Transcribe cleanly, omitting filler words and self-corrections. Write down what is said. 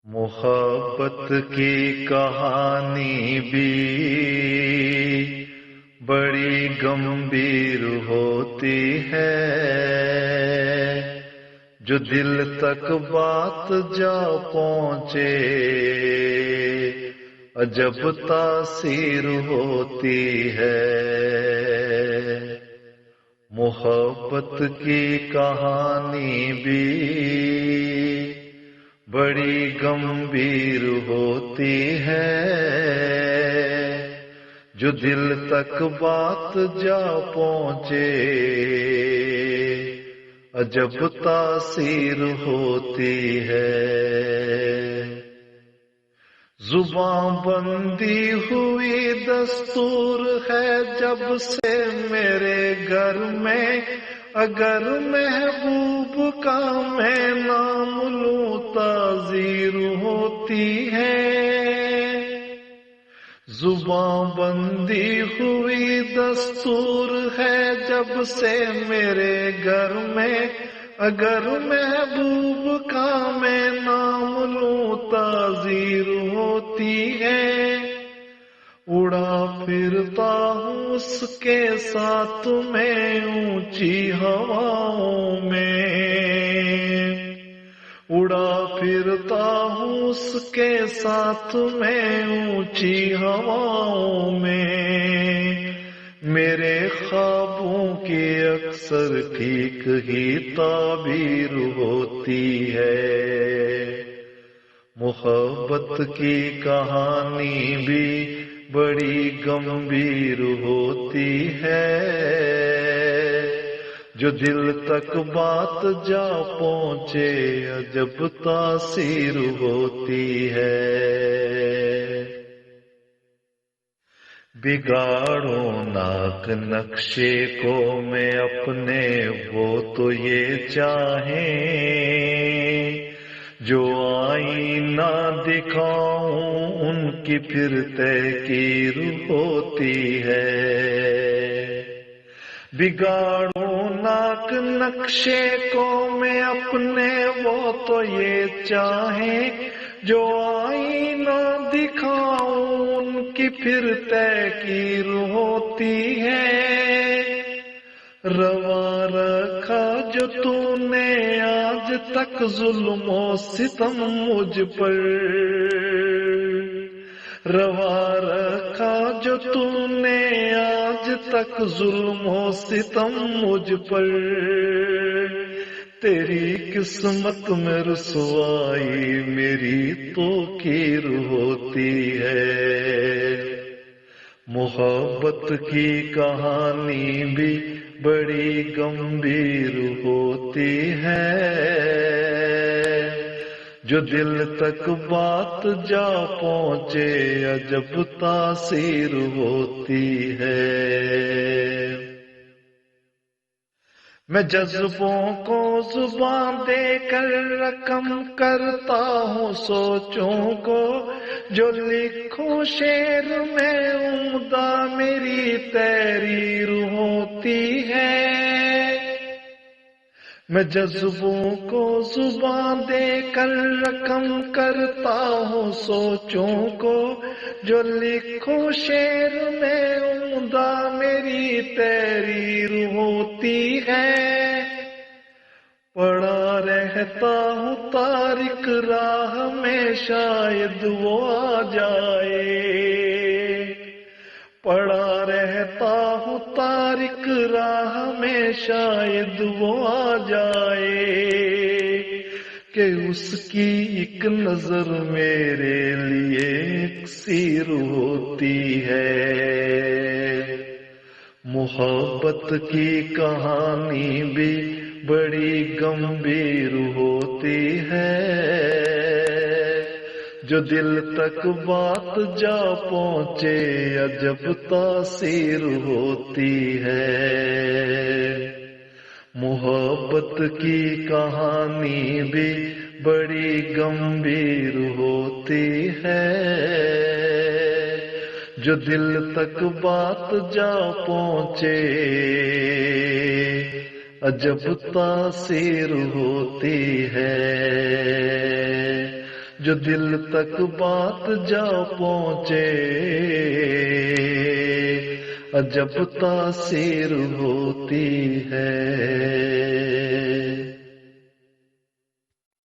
محبت کی کہانی بھی بڑی گمبھیر ہوتی ہے، جو دل تک بات جا پہنچے عجب تاثیر ہوتی ہے۔ محبت کی کہانی بھی بڑی گمبھیر ہوتی ہے، جو دل تک بات جا پہنچے عجب تاثیر ہوتی ہے۔ زباں بندی ہوئی دستور ہے جب سے میرے گھر میں، اگر محبوب کا میں نام لوں تعزیر ہوتی ہے۔ زباں بندی ہوئی دستور ہے جب سے میرے گھر میں، اگر محبوب کا میں نام لوں تعزیر ہوتی ہے۔ اڑا پھرتا ہوں اس کے ساتھ میں اونچی ہواؤں میں، اڑا پھرتا ہوں اس کے ساتھ میں اونچی ہواؤں میں۔ میرے خوابوں کی اکثر ٹھیک ہی تعبیر ہوتی ہے۔ محبت کی کہانی بھی بڑی گمبھیر ہوتی ہے، جو دل تک بات جا پہنچے عجب تاثیر ہوتی ہے۔ بگاڑو ناک نقشے کو میں اپنے، وہ تو یہ چاہیں جو آئینہ دکھاؤں ان کی پھر تحقیر ہوتی ہے۔ بگاڑو ناک نقشے کو میں اپنے، وہ تو یہ چاہیں جو آئینہ دکھاؤں ان کی پھر تحقیر ہوتی ہے۔ روا رکھا جو تو نے آج تک ظلم و ستم مجھ پر، روا رکھا جو تو نے آج تک ظلم و ستم مجھ پر، تیری قسمت میں رسوائی میری توقیر ہوتی ہے۔ محبت کی کہانی بھی بڑی گمبھیر ہوتی ہے، جو دل تک بات جا پہنچے عجب تاثیر ہوتی ہے۔ میں جذبوں کو زباں دے کر رقم کرتا ہوں سوچوں کو، جو لکھوں شعر میں عمدہ میری تحریر ہوتی ہے۔ میں جذبوں کو زباں دے کر رقم کرتا ہوں سوچوں کو، جو لکھوں شعر میں عمدہ میری تحریر ہوتی ہے۔ پڑا رہتا ہوں تارک راہ میں شاید وہ آ جائے، پڑا رہتا ہوں تارک راہ میں شاید وہ آ جائے، کہ اس کی ایک نظر میرے لیے اکسیر ہوتی ہے۔ محبت کی کہانی بھی بڑی گمبھیر ہوتی ہے، جو دل تک بات جا پہنچے عجب تاثیر ہوتی ہے۔ محبت کی کہانی بھی بڑی گمبھیر ہوتی ہے، جو دل تک بات جا پہنچے عجب تاثیر ہوتی ہے۔ جو دل تک بات جا پہنچے عجب تاثیر ہوتی ہے۔